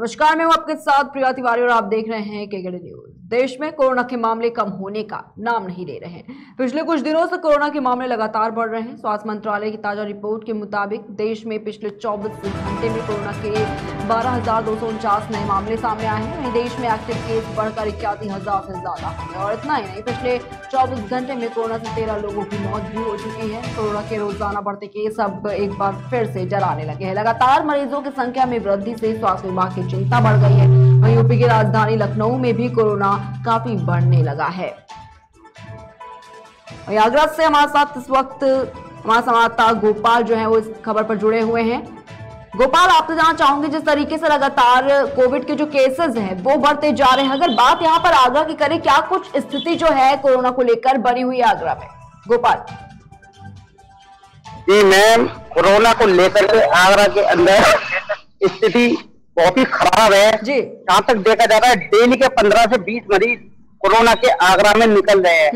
नमस्कार, मैं हूं आपके साथ प्रिया तिवारी और आप देख रहे हैं केकेडी न्यूज। देश में कोरोना के मामले कम होने का नाम नहीं ले रहे हैं। पिछले कुछ दिनों से कोरोना के मामले लगातार बढ़ रहे हैं। स्वास्थ्य मंत्रालय की ताजा रिपोर्ट के मुताबिक देश में पिछले 24 घंटे में कोरोना के 12,249 नए मामले सामने आए हैं। वहीं देश में एक्टिव केस बढ़कर 81,000 से ज्यादा हैं। और इतना ही नहीं, पिछले 24 घंटे में कोरोना से 13 लोगों की मौत भी हो चुकी है। कोरोना के रोजाना बढ़ते केस अब एक बार फिर से डराने लगे हैं। लगातार मरीजों की संख्या में वृद्धि से स्वास्थ्य विभाग की चिंता बढ़ गई है। वहीं यूपी की राजधानी लखनऊ में भी कोरोना काफी बढ़ने लगा है। आगरा से हमारे साथ इस वक्त हमारा संवाददाता गोपाल जो है वो इस खबर पर जुड़े हुए हैं। गोपाल, आपसे जानना चाहूंगी, जिस तरीके से लगातार कोविड के जो केसेस हैं वो बढ़ते जा रहे हैं, अगर बात यहाँ पर आगरा की करें, क्या कुछ स्थिति जो है कोरोना को लेकर बनी हुई है आगरा में? गोपाल जी मैम, कोरोना को लेकर आगरा के अंदर स्थिति बहुत ही खराब है जी। जहाँ तक देखा जा रहा है, डेली के 15 से 20 मरीज कोरोना के आगरा में निकल रहे हैं।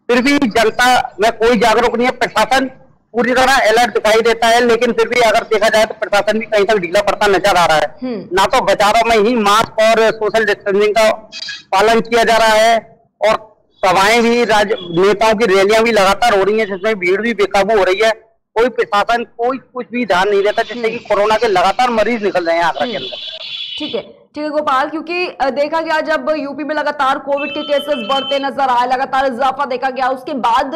फिर भी जनता में कोई जागरूक नहीं है। प्रशासन पूरी तरह अलर्ट दिखाई देता है, लेकिन फिर भी अगर देखा जाए तो प्रशासन भी कहीं तक ढीला पड़ता नजर आ रहा है। ना तो बाजारों में ही मास्क और सोशल डिस्टेंसिंग का पालन किया जा रहा है, और सभाएं भी, नेताओं की रैलियां भी लगातार हो रही है, जिसमें भीड़ भी बेकाबू हो रही है। कोई प्रशासन कोई कुछ भी ध्यान नहीं देता, जिससे कि कोरोना के लगातार मरीज निकल रहे हैं आगरा के अंदर। ठीक है गोपाल, क्योंकि देखा गया जब यूपी में लगातार कोविड के केसेस बढ़ते नजर आए, लगातार इजाफा देखा गया, उसके बाद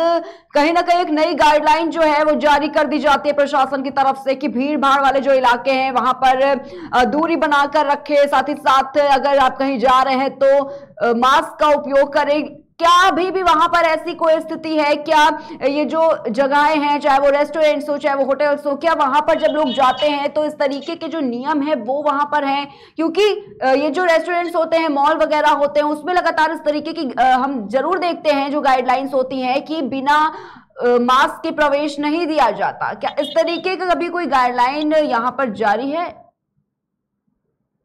कहीं ना कहीं एक नई गाइडलाइन जो है वो जारी कर दी जाती है प्रशासन की तरफ से कि भीड़ भाड़ वाले जो इलाके हैं वहां पर दूरी बनाकर रखे, साथ ही साथ अगर आप कहीं जा रहे हैं तो मास्क का उपयोग करें। क्या अभी भी वहां पर ऐसी कोई स्थिति है? क्या ये जो जगहें हैं, चाहे वो रेस्टोरेंट्स हो चाहे वो होटल्स हो, क्या वहां पर जब लोग जाते हैं तो इस तरीके के जो नियम है वो वहां पर हैं? क्योंकि ये जो रेस्टोरेंट्स होते हैं, मॉल वगैरह होते हैं, उसमें लगातार इस तरीके की हम जरूर देखते हैं जो गाइडलाइंस होती हैं कि बिना मास्क के प्रवेश नहीं दिया जाता। क्या इस तरीके का कभी कोई गाइडलाइन यहाँ पर जारी है?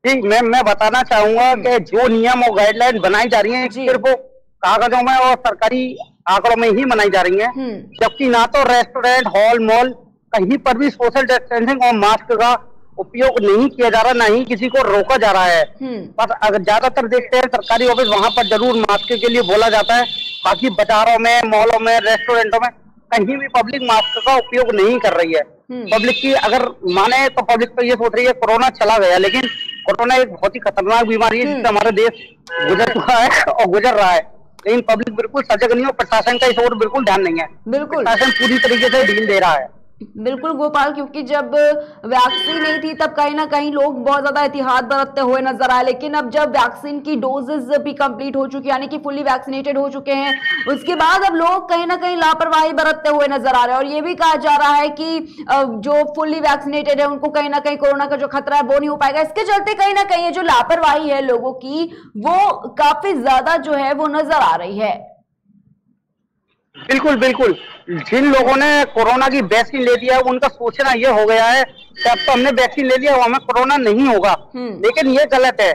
जी मैम, मैं बताना चाहूंगा कि जो नियम और गाइडलाइन बनाई जा रही है सिर्फ वो कागजों में और सरकारी आंकड़ों में ही मनाई जा रही है, जबकि ना तो रेस्टोरेंट, हॉल, मॉल कहीं पर भी सोशल डिस्टेंसिंग और मास्क का उपयोग नहीं किया जा रहा, ना ही किसी को रोका जा रहा है। बस अगर ज्यादातर देखते हैं सरकारी ऑफिस, वहां पर जरूर मास्क के लिए बोला जाता है। बाकी बाजारों में, मॉलों में, रेस्टोरेंटों में कहीं भी पब्लिक मास्क का उपयोग नहीं कर रही है। पब्लिक की अगर माने तो पब्लिक तो ये सोच रही है कोरोना चला गया, लेकिन कोरोना एक बहुत ही खतरनाक बीमारी है जिससे हमारा देश गुजर चुका है और गुजर रहा है, लेकिन पब्लिक बिल्कुल सजग नहीं है। प्रशासन का इस ओर बिल्कुल ध्यान नहीं है। बिल्कुल प्रशासन पूरी तरीके से ढील दे रहा है। बिल्कुल गोपाल, क्योंकि जब वैक्सीन नहीं थी तब कहीं ना कहीं लोग बहुत ज्यादा एहतियात बरतते हुए नजर आए, लेकिन अब जब वैक्सीन की डोजेस भी कंप्लीट हो चुकी है, यानी कि फुल्ली वैक्सीनेटेड हो चुके हैं, उसके बाद अब लोग कहीं ना कहीं लापरवाही बरतते हुए नजर आ रहे हैं। और ये भी कहा जा रहा है कि जो फुल्ली वैक्सीनेटेड है उनको कहीं ना कहीं कोरोना का जो खतरा है वो नहीं हो पाएगा। इसके चलते कहीं ना कहीं ये जो लापरवाही है लोगों की, वो काफी ज्यादा जो है वो नजर आ रही है। बिल्कुल बिल्कुल, जिन लोगों ने कोरोना की वैक्सीन ले लिया है उनका सोचना ये हो गया है कि अब तो हमने वैक्सीन ले लिया, हमें कोरोना नहीं होगा। लेकिन ये गलत है,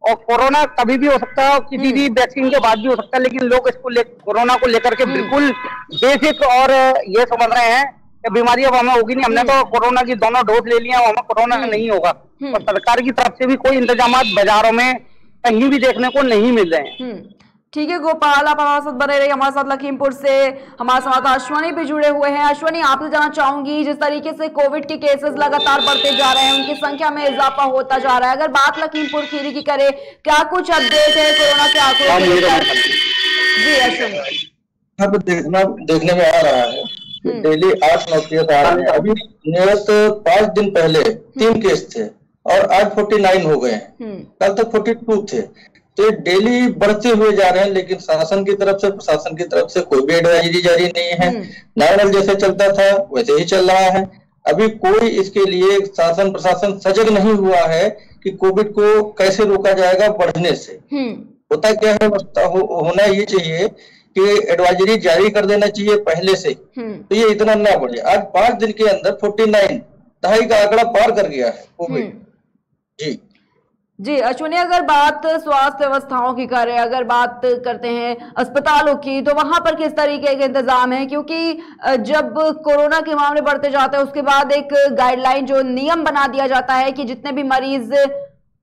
और कोरोना कभी भी हो सकता है, किसी भी वैक्सीन के बाद भी हो सकता है, लेकिन लोग इसको कोरोना को लेकर के बिल्कुल बेसिक और ये समझ रहे हैं कि बीमारी अब हमें होगी नहीं, हमने तो कोरोना की दोनों डोज ले लिया, हमें कोरोना नहीं होगा। और सरकार की तरफ से भी कोई इंतजाम बाजारों में कहीं भी देखने को नहीं मिल रहे हैं। ठीक है गोपाल, आप हमारे साथ बने रहिए। हमारे साथ लखीमपुर से हमारे संवाददाता अश्वनी भी जुड़े हुए हैं। अश्वनी, आपसे जानना चाहूंगी, जिस तरीके से कोविड के केसेस लगातार बढ़ते जा रहे हैं, उनकी संख्या में इजाफा होता जा रहा है, अगर बात लखीमपुर खीरी की करें, क्या कुछ अपडेट है कोरोना के आंकड़ों को लेकर? जी अश्वनी, अब देखने में आ रहा है डेली 8-9 केस आ रहे हैं। अभी नियत 5 दिन पहले 3 केस थे और आज 49 हो गए। कल तक 42 थे। तो डेली बढ़ते हुए जा रहे हैं, लेकिन शासन की तरफ से, प्रशासन की तरफ से कोई भी एडवाइजरी जारी नहीं है। नॉर्मल जैसे चलता था वैसे ही चल रहा है। अभी कोई इसके लिए शासन प्रशासन सजग नहीं हुआ है कि कोविड को कैसे रोका जाएगा बढ़ने से। होता क्या है, होना ये चाहिए कि एडवाइजरी जारी कर देना चाहिए पहले से, तो ये इतना ना बढ़े। आज 5 दिन के अंदर 49, 2.5 का आंकड़ा पार कर गया है कोविड। जी जी अश्विनी, अगर बात स्वास्थ्य व्यवस्थाओं की करें, अगर बात करते हैं अस्पतालों की, तो वहां पर किस तरीके के इंतजाम है? क्योंकि जब कोरोना के मामले बढ़ते जाते हैं उसके बाद एक गाइडलाइन, जो नियम बना दिया जाता है कि जितने भी मरीज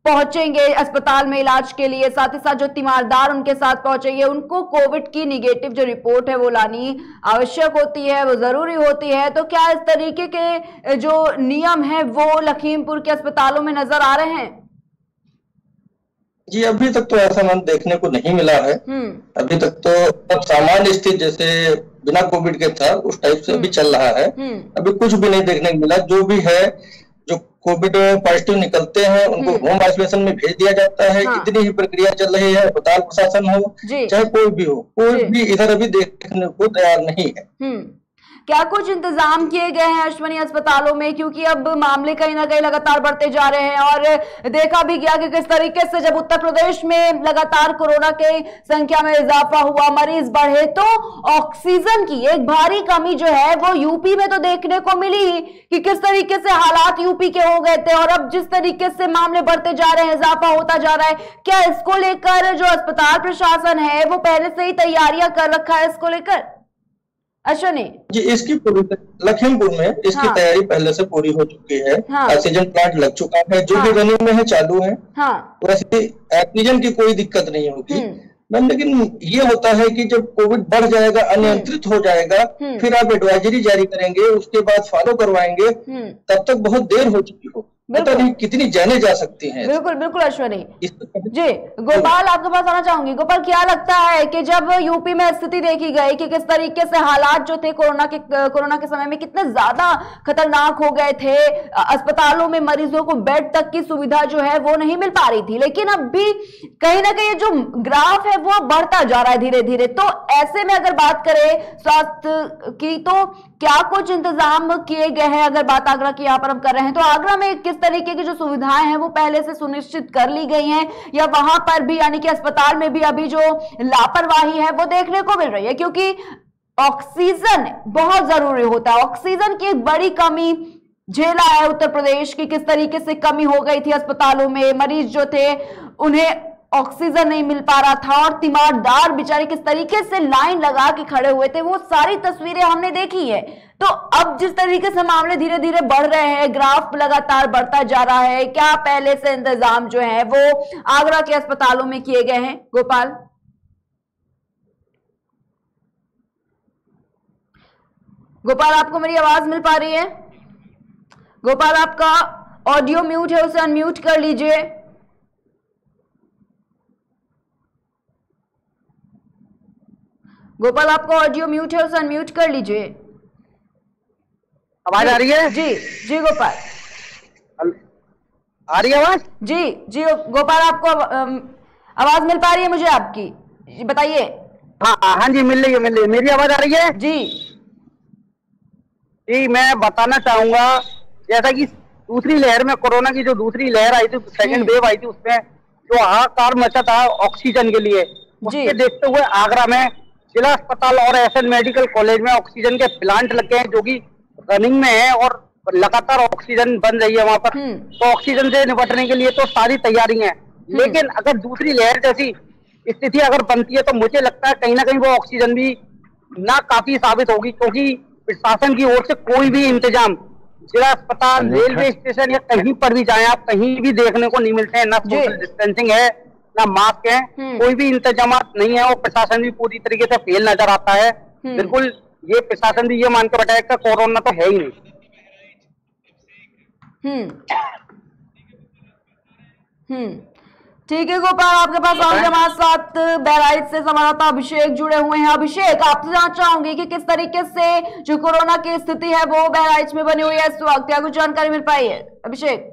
पहुंचेंगे अस्पताल में इलाज के लिए, साथ ही साथ जो तीमारदार उनके साथ पहुंचेंगे उनको कोविड की निगेटिव जो रिपोर्ट है वो लानी आवश्यक होती है, वो जरूरी होती है। तो क्या इस तरीके के जो नियम है वो लखीमपुर के अस्पतालों में नजर आ रहे हैं? जी अभी तक तो ऐसा मन देखने को नहीं मिला है। अभी तक तो अब सामान्य स्थिति जैसे बिना कोविड के था उस टाइप से अभी चल रहा है। अभी कुछ भी नहीं देखने को मिला। जो भी है, जो कोविड पॉजिटिव निकलते हैं उनको होम आइसोलेशन में भेज दिया जाता है। इतनी ही प्रक्रिया चल रही है। अस्पताल प्रशासन हो चाहे कोई भी हो, कोई भी इधर अभी देखने को तैयार नहीं है। क्या कुछ इंतजाम किए गए हैं अश्विनी अस्पतालों में, क्योंकि अब मामले कहीं ना कहीं लगातार बढ़ते जा रहे हैं और देखा भी गया कि किस तरीके से जब उत्तर प्रदेश में लगातार कोरोना के संख्या में इजाफा हुआ, मरीज बढ़े, तो ऑक्सीजन की एक भारी कमी जो है वो यूपी में तो देखने को मिली ही कि किस तरीके से हालात यूपी के हो गए थे। और अब जिस तरीके से मामले बढ़ते जा रहे हैं, इजाफा होता जा रहा है, क्या इसको लेकर जो अस्पताल प्रशासन है वो पहले से ही तैयारियां कर रखा है इसको लेकर अश्विनी? जी इसकी पूरी लखीमपुर में इसकी तैयारी पहले से पूरी हो चुकी है। ऑक्सीजन प्लांट लग चुका है, जो भी रनिंग में है, चालू है। वैसे ऑक्सीजन की कोई दिक्कत नहीं होगी मैम। लेकिन ये होता है कि जब कोविड बढ़ जाएगा, अनियंत्रित हो जाएगा, फिर आप एडवाइजरी जारी करेंगे, उसके बाद फॉलो करवाएंगे, तब तक बहुत देर हो चुकी हो। पता नहीं कितनी जाने जा सकती हैं। बिल्कुल बिल्कुल अश्विनी जी। गोपाल आपके पास आना चाहूंगी। गोपाल, क्या लगता है कि जब यूपी में स्थिति देखी गई कि किस तरीके से हालात जो थे कोरोना के समय में कितने ज्यादा खतरनाक हो गए थे, अस्पतालों में मरीजों को बेड तक की सुविधा जो है वो नहीं मिल पा रही थी, लेकिन अब भी कहीं ना कहीं जो ग्राफ है वो बढ़ता जा रहा है धीरे धीरे। तो ऐसे में अगर बात करें स्वास्थ्य की, तो क्या कुछ इंतजाम किए गए हैं? अगर बात आगरा की यहाँ पर हम कर रहे हैं, तो आगरा में किस तरीके की जो सुविधाएं हैं वो पहले से सुनिश्चित कर ली गई हैं, या वहां पर भी यानी कि अस्पताल में भी अभी जो लापरवाही है वो देखने को मिल रही है? क्योंकि ऑक्सीजन बहुत जरूरी होता है। ऑक्सीजन की एक बड़ी कमी झेला है उत्तर प्रदेश की, किस तरीके से कमी हो गई थी अस्पतालों में, मरीज जो थे उन्हें ऑक्सीजन नहीं मिल पा रहा था और तीमारदार बेचारे किस तरीके से लाइन लगा के खड़े हुए थे, वो सारी तस्वीरें हमने देखी है। तो अब जिस तरीके से मामले धीरे धीरे बढ़ रहे हैं, ग्राफ लगातार बढ़ता जा रहा है, क्या पहले से इंतजाम जो है वो आगरा के अस्पतालों में किए गए हैं? गोपाल गोपाल आपको मेरी आवाज मिल पा रही है? गोपाल आपका ऑडियो म्यूट है, उसे अनम्यूट कर लीजिए। गोपाल आपका ऑडियो म्यूट है, उसे अनम्यूट कर लीजिए। आवाज आ रही है? जी जी गोपाल, आ रही है आवाज? जी जी गोपाल, आपको आवाज मिल पा रही है मुझे आपकी, बताइए। हाँ जी, मिल रही है। मेरी आवाज आ रही है? जी जी, मैं बताना चाहूंगा जैसा कि दूसरी लहर में, कोरोना की जो दूसरी लहर आई थी, सेकंड वेव आई थी, उसमें जो हाहाकार मचा था ऑक्सीजन के लिए, उसके देखते हुए आगरा में जिला अस्पताल और एसएन मेडिकल कॉलेज में ऑक्सीजन के प्लांट लगे हैं जो कि रनिंग में है और लगातार ऑक्सीजन बन रही है वहां पर। तो ऑक्सीजन से निपटने के लिए तो सारी तैयारी है, लेकिन अगर दूसरी लहर जैसी स्थिति अगर बनती है तो मुझे लगता है कहीं ना कहीं वो ऑक्सीजन भी ना काफी साबित होगी, क्योंकि प्रशासन की ओर से कोई भी इंतजाम जिला अस्पताल, रेलवे स्टेशन या कहीं पर भी जाए आप, कहीं भी देखने को नहीं मिलते हैं। ना सोशल डिस्टेंसिंग है, ना मास्क है, कोई भी इंतजाम नहीं है और प्रशासन भी पूरी तरीके से फेल नजर आता है। बिल्कुल ये प्रशासन भी ये मान के बैठा है कि कोरोना तो है ही नहीं। ठीक है गोपाल, आपके पास और हमारे साथ बहराइच से संवाददाता अभिषेक जुड़े हुए हैं। अभिषेक, आपसे जानना चाहूंगी कि किस तरीके से जो कोरोना की स्थिति है वो बहराइच में बनी हुई है इस वक्त, क्या कुछ जानकारी मिल पाई है? अभिषेक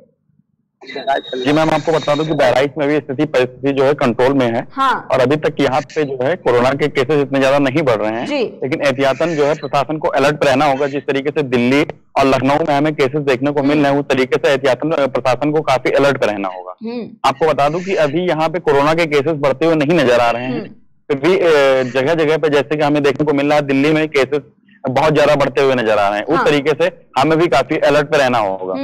जी मैम, आपको बता दूं कि बहराइच में भी परिस्थिति जो है कंट्रोल में है। और अभी तक यहाँ पे जो है कोरोना के केसेस इतने ज्यादा नहीं बढ़ रहे हैं, लेकिन एहतियातन जो है प्रशासन को अलर्ट रहना होगा। जिस तरीके से दिल्ली और लखनऊ में हमें केसेस देखने को मिल रहे हैं, उस तरीके से एहतियातन प्रशासन को काफी अलर्ट रहना होगा। आपको बता दूं कि अभी यहाँ पे कोरोना के केसेस बढ़ते हुए नहीं नजर आ रहे हैं, फिर भी जगह जगह पे जैसे कि हमें देखने को मिल रहा है दिल्ली में केसेस बहुत ज्यादा बढ़ते हुए नजर आ रहे हैं। उस तरीके से हमें भी काफी अलर्ट पे रहना होगा।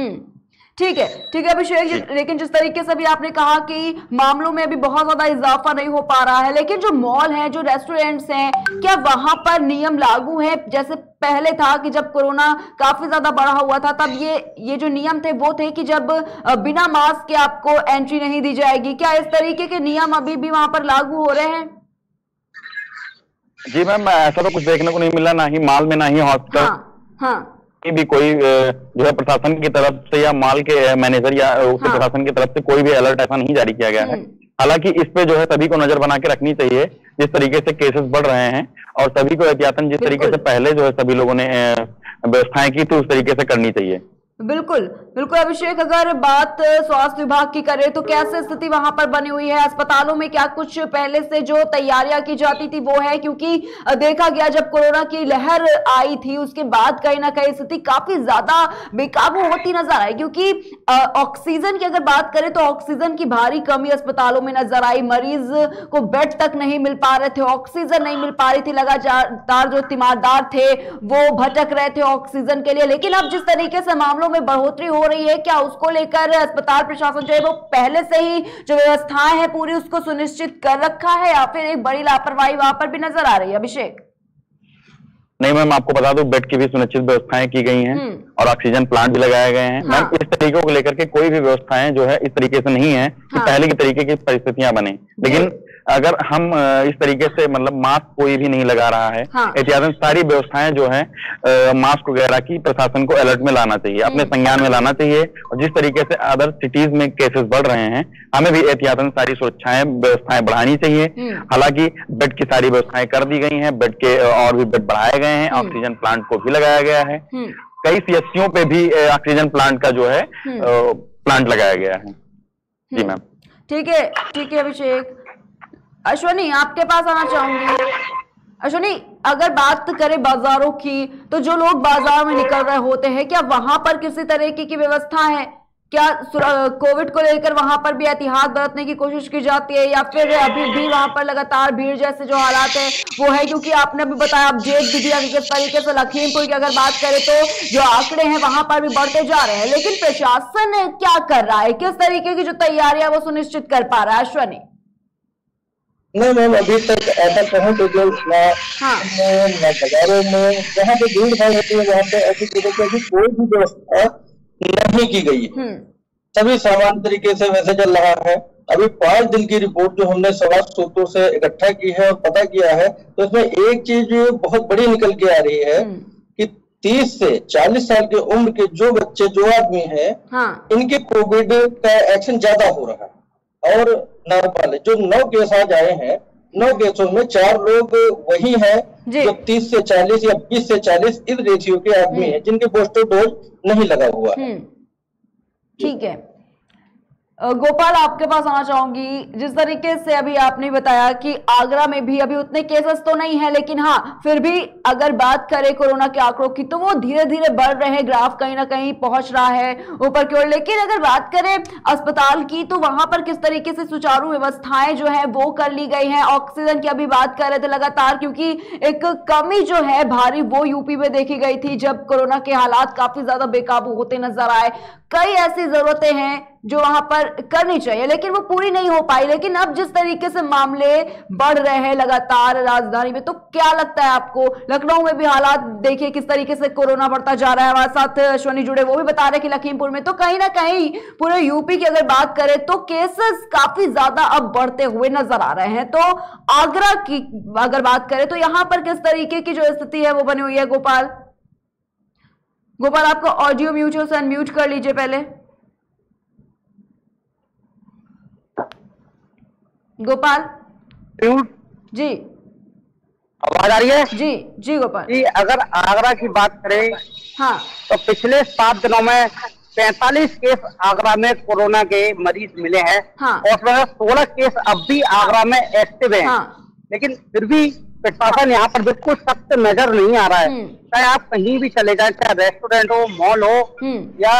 ठीक है अभिषेक, लेकिन जिस तरीके से भी आपने कहा कि मामलों में अभी बहुत ज्यादा इजाफा नहीं हो पा रहा है, लेकिन जो मॉल हैं, जो रेस्टोरेंट्स हैं, क्या वहां पर नियम लागू है जैसे पहले था कि जब कोरोना काफी ज्यादा बढ़ा हुआ था तब ये जो नियम थे वो थे कि जब बिना मास्क के आपको एंट्री नहीं दी जाएगी? क्या इस तरीके के नियम अभी भी वहां पर लागू हो रहे हैं? जी मैम, ऐसा तो कुछ देखने को नहीं मिला, ना ही मॉल में, ना ही हॉस्पिटल। हाँ। भी कोई जो है प्रशासन की तरफ से या मॉल के मैनेजर या प्रशासन की तरफ से कोई भी अलर्ट ऐसा नहीं जारी किया गया है। हालांकि इस पे जो है सभी को नजर बना के रखनी चाहिए, जिस तरीके से केसेस बढ़ रहे हैं, और सभी को एहतियातन जिस तरीके से पहले जो है सभी लोगों ने व्यवस्थाएं की तो उस तरीके से करनी चाहिए। बिल्कुल अभिषेक, अगर बात स्वास्थ्य विभाग की करें तो कैसे स्थिति वहां पर बनी हुई है? अस्पतालों में क्या कुछ पहले से जो तैयारियां की जाती थी वो है? क्योंकि देखा गया जब कोरोना की लहर आई थी उसके बाद कहीं ना कहीं स्थिति काफी ज्यादा बेकाबू होती नजर आई, क्योंकि ऑक्सीजन की अगर बात करें तो ऑक्सीजन की भारी कमी अस्पतालों में नजर आई। मरीज को बेड तक नहीं मिल पा रहे थे, ऑक्सीजन नहीं मिल पा रही थी, लगातार जो तीमारदार थे वो भटक रहे थे ऑक्सीजन के लिए। लेकिन अब जिस तरीके से मामलों में बढ़ोतरी हो रही है, क्या उसको लेकर अस्पताल प्रशासन जो है वो पहले से ही जो व्यवस्थाएं हैं पूरी उसको सुनिश्चित कर रखा है, या फिर एक बड़ी लापरवाही वहां पर भी नजर आ रही है? अभिषेक, नहीं मैम, आपको बता दूं बेड की भी सुनिश्चित व्यवस्थाएं की गई हैं और ऑक्सीजन प्लांट भी लगाए गए हैं। मैम, इस तरीकों को लेकर के कोई भी व्यवस्थाएं जो है इस तरीके से नहीं है कि पहले की तरीके की परिस्थितियां बने। लेकिन अगर हम इस तरीके से मतलब मास्क कोई भी नहीं लगा रहा है, एहतियातन सारी व्यवस्थाएं जो है मास्क वगैरह की प्रशासन को अलर्ट में लाना चाहिए, अपने संज्ञान में लाना चाहिए। और जिस तरीके से अदर सिटीज में केसेस बढ़ रहे हैं, हमें भी एहतियातन सारी सुरक्षाएं व्यवस्थाएं बढ़ानी चाहिए। हालांकि बेड की सारी व्यवस्थाएं कर दी गई हैं, बेड के और भी बेड बढ़ाए गए हैं, ऑक्सीजन प्लांट को भी लगाया गया है, कई सीएचसीओ पे भी ऑक्सीजन प्लांट का जो है प्लांट लगाया गया है। जी मैम, ठीक है अभिषेक। अश्वनी, आपके पास आना चाहूंगी। अश्वनी, अगर बात करें बाजारों की तो जो लोग बाजार में निकल रहे होते हैं, क्या वहां पर किसी तरीके की व्यवस्था है? क्या कोविड को लेकर वहां पर भी एहतियात बरतने की कोशिश की जाती है, या फिर अभी भी वहां पर लगातार भीड़ जैसे जो हालात है वो है? क्योंकि आपने अभी बताया अपडेट भी दिया किस तरीके से लखीमपुर की अगर बात करें तो जो आंकड़े हैं वहां पर भी बढ़ते जा रहे हैं, लेकिन प्रशासन क्या कर रहा है? किस तरीके की जो तैयारियां वो सुनिश्चित कर पा रहा है? अश्वनी, नहीं मैम, अभी तक ऐसा कहें तो जो बाजारों में जहाँ पे भीड़ भाड़ होती है वहाँ पे ऐसी तरीके की कोई भी व्यवस्था नहीं की गई है। सभी सामान्य तरीके से वैसे चल रहा है। अभी 5 दिन की रिपोर्ट जो हमने सवा सूत्रों से इकट्ठा की है और पता किया है, तो इसमें एक चीज बहुत बड़ी निकल के आ रही है कि 30 से 40 साल की उम्र के जो बच्चे, जो आदमी हैं, इनके कोविड का एक्शन ज्यादा हो रहा है। और नॉर्मल जो 9 केस आज आए हैं, 9 केसों में 4 लोग वही हैं जो 30 से 40 या 20 से 40 इस रेशियो के आदमी हैं जिनके बूस्टर डोज नहीं लगा हुआ है। ठीक है गोपाल, आपके पास आना चाहूंगी। जिस तरीके से अभी आपने बताया कि आगरा में भी अभी उतने केसेस तो नहीं है, लेकिन हाँ फिर भी अगर बात करें कोरोना के आंकड़ों की तो वो धीरे धीरे बढ़ रहे हैं, ग्राफ कहीं ना कहीं पहुंच रहा है ऊपर की ओर। लेकिन अगर बात करें अस्पताल की तो वहां पर किस तरीके से सुचारू व्यवस्थाएं जो है वो कर ली गई हैं? ऑक्सीजन की अभी बात कर रहे थे लगातार, क्योंकि एक कमी जो है भारी वो यूपी में देखी गई थी जब कोरोना के हालात काफी ज्यादा बेकाबू होते नजर आए। कई ऐसी जरूरतें हैं जो वहां पर करनी चाहिए लेकिन वो पूरी नहीं हो पाई। लेकिन अब जिस तरीके से मामले बढ़ रहे हैं लगातार राजधानी में, तो क्या लगता है आपको? लखनऊ में भी हालात देखिए किस तरीके से कोरोना बढ़ता जा रहा है। हमारे साथ अश्वनी जुड़े, वो भी बता रहे कि लखीमपुर में तो कहीं ना कहीं पूरे यूपी की अगर बात करें तो केसेस काफी ज्यादा अब बढ़ते हुए नजर आ रहे हैं। तो आगरा की अगर बात करें तो यहां पर किस तरीके की जो स्थिति है वो बनी हुई है? गोपाल, आपका ऑडियो म्यूट है, उसे अनम्यूट कर लीजिए पहले। गोपाल जी, आवाज आ रही है? जी गोपाल जी, अगर आगरा की बात करें हाँ तो पिछले 7 दिनों में 45 केस आगरा में कोरोना के मरीज मिले हैं और 16 केस अब भी आगरा में एक्टिव हैं। लेकिन फिर भी प्रशासन यहाँ पर बिल्कुल सख्त नजर नहीं आ रहा है। चाहे आप कहीं भी चले जाए, चाहे रेस्टोरेंट हो, मॉल हो या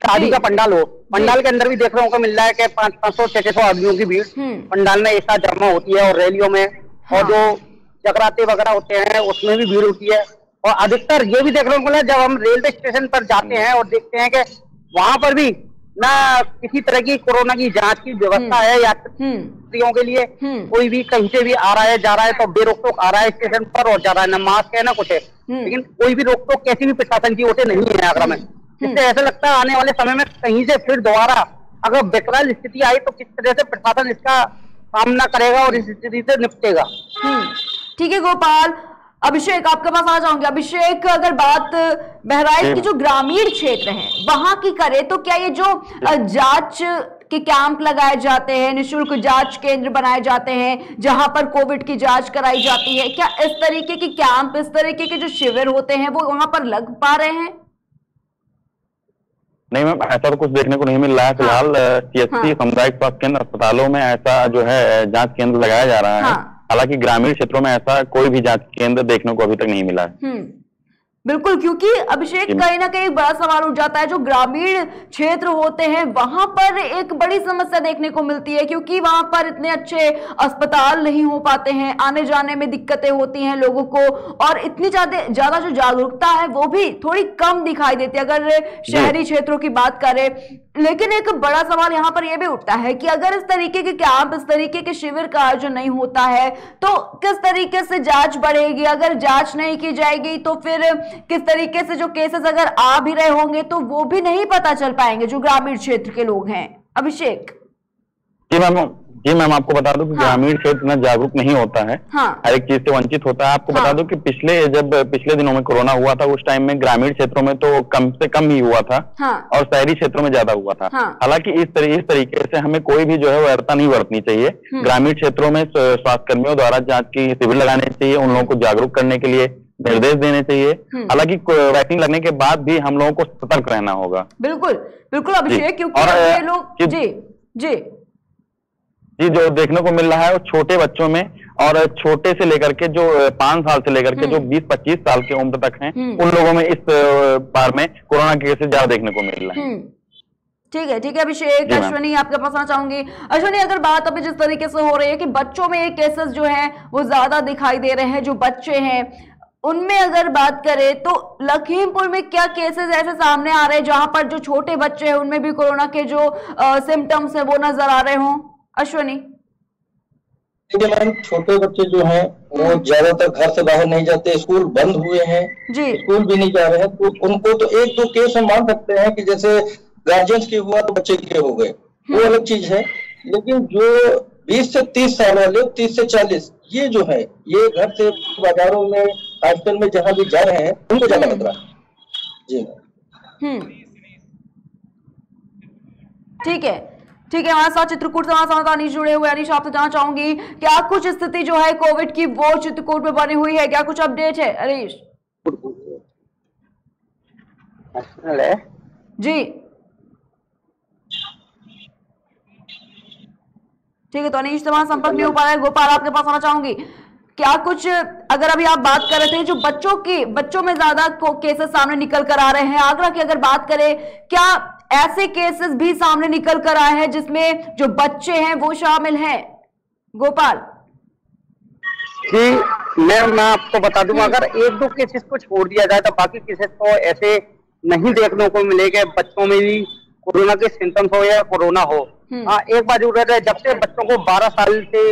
शादी का पंडाल हो, पंडाल के अंदर भी देख रहे हो मिल रहा है कि 500-600 आदमियों की भीड़ पंडाल में एक साथ जमा होती है। और रैलियों में और जो जगराते वगैरह होते हैं उसमें भी भीड़ होती है। और अधिकतर ये भी देखने को मिला, जब हम रेलवे स्टेशन पर जाते हैं और देखते हैं कि वहां पर भी ना किसी तरह की कोरोना की जांच की व्यवस्था है यात्रियों के लिए। कोई भी कहीं से भी आ रहा है जा रहा है तो बेरोक टोक आ रहा है स्टेशन पर और जा रहा है, ना मास्क है ना कुछ है, लेकिन कोई भी रोक टोक कैसी भी प्रशासन की ओर से नहीं है आगरा में। इससे ऐसा लगता है आने वाले समय में कहीं से फिर दोबारा अगर विकराल स्थिति आई तो किस तरह से प्रशासन इसका सामना करेगा और इस स्थिति से निपटेगा। ठीक है गोपाल। अभिषेक आपके पास आ जाऊंगे। अभिषेक, अगर बात बहराइच की जो ग्रामीण क्षेत्र है वहां की करें तो क्या ये जो जांच के कैंप लगाए जाते हैं, निःशुल्क जांच केंद्र बनाए जाते हैं जहां पर कोविड की जांच कराई जाती है, क्या इस तरीके के कैंप, इस तरीके के जो शिविर होते हैं वो वहां पर लग पा रहे हैं? नहीं मैम, ऐसा तो कुछ देखने को नहीं मिल रहा है फिलहाल। सीएचसी सामुदायिक स्वास्थ्य केंद्र अस्पतालों में ऐसा जो है जांच केंद्र लगाया जा रहा है। हालांकि ग्रामीण क्षेत्रों में ऐसा कोई भी जांच केंद्र देखने को अभी तक नहीं मिला है। बिल्कुल, क्योंकि अभिषेक कहीं ना कहीं एक बड़ा सवाल उठ जाता है, जो ग्रामीण क्षेत्र होते हैं वहां पर एक बड़ी समस्या देखने को मिलती है, क्योंकि वहां पर इतने अच्छे अस्पताल नहीं हो पाते हैं, आने जाने में दिक्कतें होती हैं लोगों को, और इतनी ज्यादा जो जागरूकता है वो भी थोड़ी कम दिखाई देती है अगर शहरी क्षेत्रों की बात करें। लेकिन एक बड़ा सवाल यहाँ पर यह भी उठता है कि अगर इस तरीके के कैंप, इस तरीके के शिविर का आयोजन नहीं होता है तो किस तरीके से जांच बढ़ेगी? अगर जांच नहीं की जाएगी तो फिर किस तरीके से जो केसेस अगर आ भी रहे होंगे तो वो भी नहीं पता चल पाएंगे जो ग्रामीण क्षेत्र के लोग हैं। अभिषेक। जी मैम, आपको बता दूं कि ग्रामीण क्षेत्र में जागरूक नहीं होता है, हर एक चीज से वंचित होता है। आपको बता दूं कि पिछले दिनों में कोरोना हुआ था उस टाइम में ग्रामीण क्षेत्रों में तो कम से कम ही हुआ था और शहरी क्षेत्रों में ज्यादा हुआ था। हालांकि इस तरीके से हमें कोई भी जो है वैरता नहीं बरतनी चाहिए। ग्रामीण क्षेत्रों में स्वास्थ्य कर्मियों द्वारा जांच की शिविर लगाने चाहिए, उन लोगों को जागरूक करने के लिए निर्देश देने चाहिए। हालांकि वैक्सीन लगने के बाद भी हम लोगों को सतर्क रहना होगा। बिल्कुल बिल्कुल अभिषेक, क्योंकि लोग जी जो देखने को मिल रहा है वो छोटे बच्चों में और छोटे से लेकर के जो 5 साल से लेकर के जो 20-25 साल की उम्र तक हैं उन लोगों में इस बार में कोरोना के केसेस ज्यादा देखने को मिल रहे हैं। ठीक है अभिषेक। अश्विनी आपके पास आना चाहूंगी। अश्विनी, अगर बात अभी जिस तरीके से हो रही है कि बच्चों में ये केसेस जो है वो ज्यादा दिखाई दे रहे हैं, जो बच्चे हैं उनमें अगर बात करें तो लखीमपुर में क्या केसेस ऐसे सामने आ रहे हैं जहां पर जो छोटे बच्चे हैं उनमें भी कोरोना के जो सिम्टम्स है वो नजर आ रहे हों? अश्विनी। देखिए मैम, छोटे बच्चे जो हैं वो ज्यादातर घर से बाहर नहीं जाते, स्कूल बंद हुए हैं जी, स्कूल भी नहीं जा रहे हैं, तो उनको तो 1-2 केस हम मान सकते हैं कि जैसे गार्जियंस के हुआ तो बच्चे के हो गए, वो अलग चीज है। लेकिन जो 20 से 30 साल वाले, 30 से 40, ये जो है ये घर से बाजारों में हॉस्पिटल में जहां भी जा रहे हैं उनको ज्यादा खतरा है जी। ठीक है हमारे साथ चित्रकूट से हमारे साथ अनीश जुड़े हुए। अनीश, आपसे जानना चाहूंगी क्या कुछ स्थिति जो है कोविड की वो चित्रकूट में बनी हुई है, क्या कुछ अपडेट है अनीश? जी ठीक है, तो अनीश से हमारा संपर्क नहीं हो पा रहा है। गोपाल, आपके पास आना चाहूंगी। क्या कुछ, अगर अभी आप बात कर रहे थे जो बच्चों में ज्यादा केसेस सामने निकल कर आ रहे हैं, आगरा की अगर बात करें क्या ऐसे केसेस भी सामने निकल कर आए हैं जिसमें जो बच्चे हैं वो शामिल हैं? गोपाल जी, मैं आपको बता दूं, अगर 1-2 केसेस को छोड़ दिया जाए तो बाकी केसेस तो ऐसे नहीं देखने को मिलेगा बच्चों में भी कोरोना के सिम्टम्स हो या कोरोना हो। हाँ, एक बात जरूर है, जब से बच्चों को 12 साल से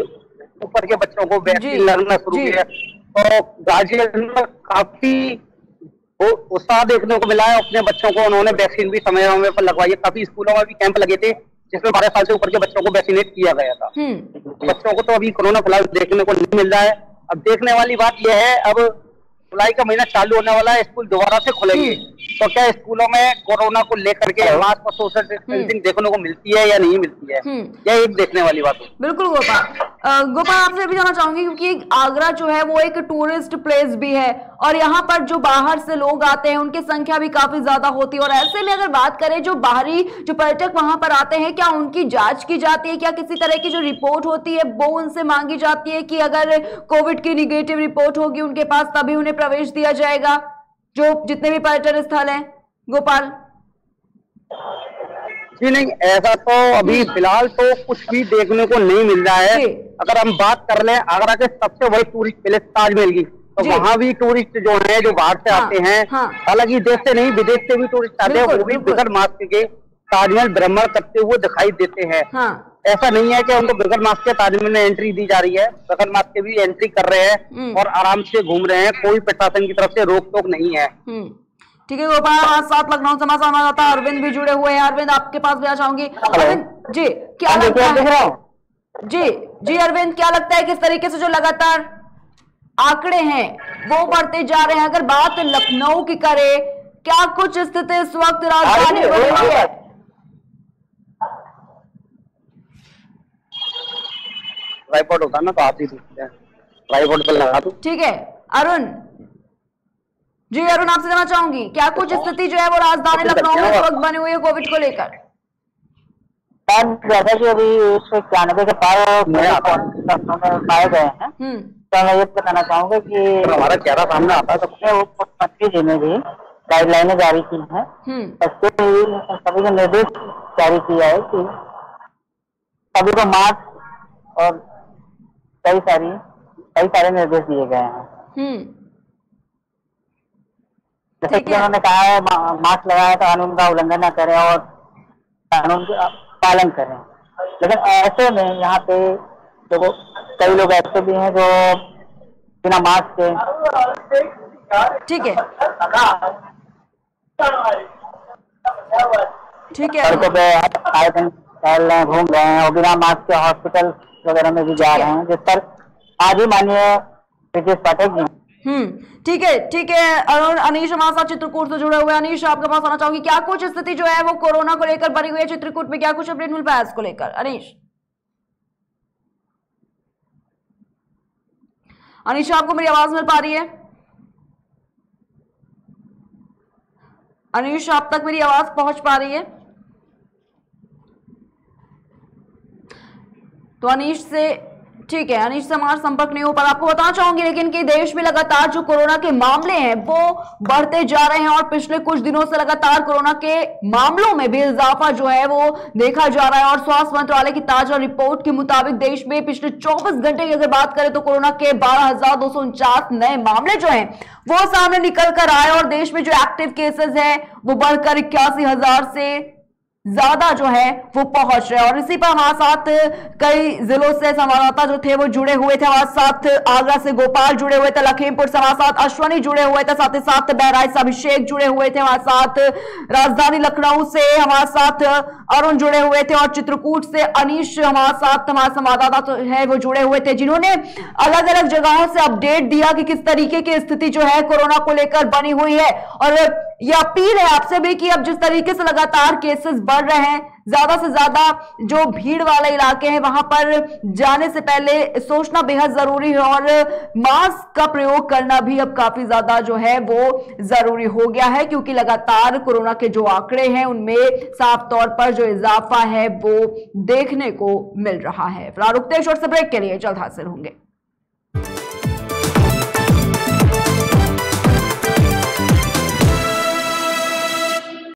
ऊपर के बच्चों को वैक्सीन लगना शुरू किया तो गाजियाबाद में काफी उत्साह देखने को मिला है। अपने बच्चों को उन्होंने वैक्सीन भी समय पर लगवाई है। काफी स्कूलों में भी कैंप लगे थे जिसमें 12 साल से ऊपर के बच्चों को वैक्सीनेट किया गया था। बच्चों को तो अभी कोरोना फिलहाल देखने को नहीं मिल रहा है। अब देखने वाली बात यह है, अब जुलाई का महीना चालू होने वाला है, स्कूल दोबारा से खुलेंगे तो क्या स्कूलों में कोरोना को लेकर के मास्क और सोशल डिस्टेंसिंग देखने को मिलती है या नहीं मिलती है, यह एक देखने वाली बात है। बिल्कुल गोपाल, आपसे भी जानना चाहूंगी क्योंकि आगरा जो है वो एक टूरिस्ट प्लेस भी है और यहाँ पर जो बाहर से लोग आते हैं उनकी संख्या भी काफी ज्यादा होती है, और ऐसे में अगर बात करें जो बाहरी जो पर्यटक वहां पर आते हैं क्या उनकी जांच की जाती है? क्या किसी तरह की जो रिपोर्ट होती है वो उनसे मांगी जाती है कि अगर कोविड की निगेटिव रिपोर्ट होगी उनके पास तभी उन्हें प्रवेश दिया जाएगा जो जितने भी पर्यटन स्थल हैं? गोपाल जी नहीं, ऐसा तो अभी फिलहाल तो कुछ भी देखने को नहीं मिल रहा है। अगर हम बात कर लें आगरा के सबसे बड़े टूरिस्ट प्लेस ताजमहल की, तो वहाँ भी टूरिस्ट जो है, जो बाहर से आते हैं, हालांकि देश से नहीं विदेश से भी टूरिस्ट आते हैं, वो भी बगैर मास्क के ताजमहल भ्रमण करते हुए दिखाई देते हैं। ऐसा नहीं है कि उनको बगैर मास्क के ताजमहल में एंट्री दी जा रही है, बगैर मास्क के भी एंट्री कर रहे हैं और आराम से घूम रहे हैं, कोई प्रशासन की तरफ से रोक टोक नहीं है। ठीक है गोपाल, हमारे साथ लखनऊ से हमारा संवाददाता अरविंद भी जुड़े हुए हैं। अरविंद, आपके पास भी आ चाहूंगी। अरविंद जी, क्या लगता है? जी अरविंद, क्या लगता है किस तरीके से जो लगातार आंकड़े हैं वो बढ़ते जा रहे हैं? अगर बात लखनऊ की करें, क्या कुछ स्थिति इस वक्त राजधानी बनी हुई है? ट्राइपॉड होता ना तो आप ही ट्राइपॉड पर लगा दो। ठीक है अरुण जी, अरुण आपसे जानना चाहूंगी, क्या कुछ स्थिति जो है वो राजधानी लखनऊ में इस वक्त बनी हुई है कोविड को लेकर? जैसा कि अभी 191 के पार पाए गए हैं, तो मैं ये बताना चाहूंगा कि हमारा चेहरा सामने आता है। वो मुख्यमंत्री जी ने भी गाइडलाइनें जारी की हैं, सभी को निर्देश जारी किया है कि सभी को मास्क और कई सारे निर्देश दिए गए हैं। जैसे कि उन्होंने कहा है मास्क लगाया तो कानून का उल्लंघन न करें और कानून का पालन करें, लेकिन ऐसे में यहाँ पे कई लोग ऐसे भी हैं जो बिना मास्क के ठीक है सड़कों पे आए दिन टहल रहे हैं, घूम रहे हैं और बिना मास्क के हॉस्पिटल वगैरह में भी जा रहे हैं, जिस पर आज ही माननीय ब्रिजेश पाठक जी। ठीक है अरुण। अनीश हमारे साथ चित्रकूट से जुड़े हुए। अनीश, आपके पास आना चाहूंगी, क्या कुछ स्थिति जो है वो कोरोना को लेकर बनी हुई है चित्रकूट में? क्या कुछ अपडेट मिल पाया इसको लेकर? अनीश, आपको मेरी आवाज मिल पा रही है? अनीश, आप तक मेरी आवाज पहुंच पा रही है? तो अनीश से ठीक है, अनीश से हमारा संपर्क नहीं हो पा रहा। आपको बताना चाहूंगी लेकिन कि देश में लगातार जो कोरोना के मामले हैं वो बढ़ते जा रहे हैं और पिछले कुछ दिनों से लगातार कोरोना के मामलों में भी इजाफा जो है वो देखा जा रहा है। और स्वास्थ्य मंत्रालय की ताजा रिपोर्ट के मुताबिक देश में पिछले 24 घंटे की अगर बात करें तो कोरोना के 12,249 नए मामले जो हैं वो सामने निकल कर आए और देश में जो एक्टिव केसेस हैं वो बढ़कर 81,000 से ज्यादा जो है वो पहुंच रहे हैं। और इसी पर हमारे साथ कई जिलों से संवाददाता जो थे वो जुड़े हुए थे। हमारे साथ आगरा से गोपाल जुड़े हुए थे, लखीमपुर से हमारे साथ अश्वनी जुड़े हुए थे, साथ ही साथ बहराइच से अभिषेक जुड़े हुए थे, हमारे साथ राजधानी लखनऊ से हमारे साथ अरुण जुड़े हुए थे और चित्रकूट से अनीश हमारे साथ हमारे संवाददाता तो है वो जुड़े हुए थे, जिन्होंने अलग अलग जगहों से अपडेट दिया कि किस तरीके की स्थिति जो है कोरोना को लेकर बनी हुई है। और यह अपील है आपसे भी कि अब जिस तरीके से लगातार केसेस बढ़ रहे हैं, ज्यादा से ज्यादा जो भीड़ वाले इलाके हैं वहां पर जाने से पहले सोचना बेहद जरूरी है और मास्क का प्रयोग करना भी अब काफी ज्यादा जो है वो जरूरी हो गया है, क्योंकि लगातार कोरोना के जो आंकड़े हैं उनमें साफ तौर पर जो इजाफा है वो देखने को मिल रहा है। रुकते हैं शॉर्ट से ब्रेक के लिए, जल्द हाजिर होंगे।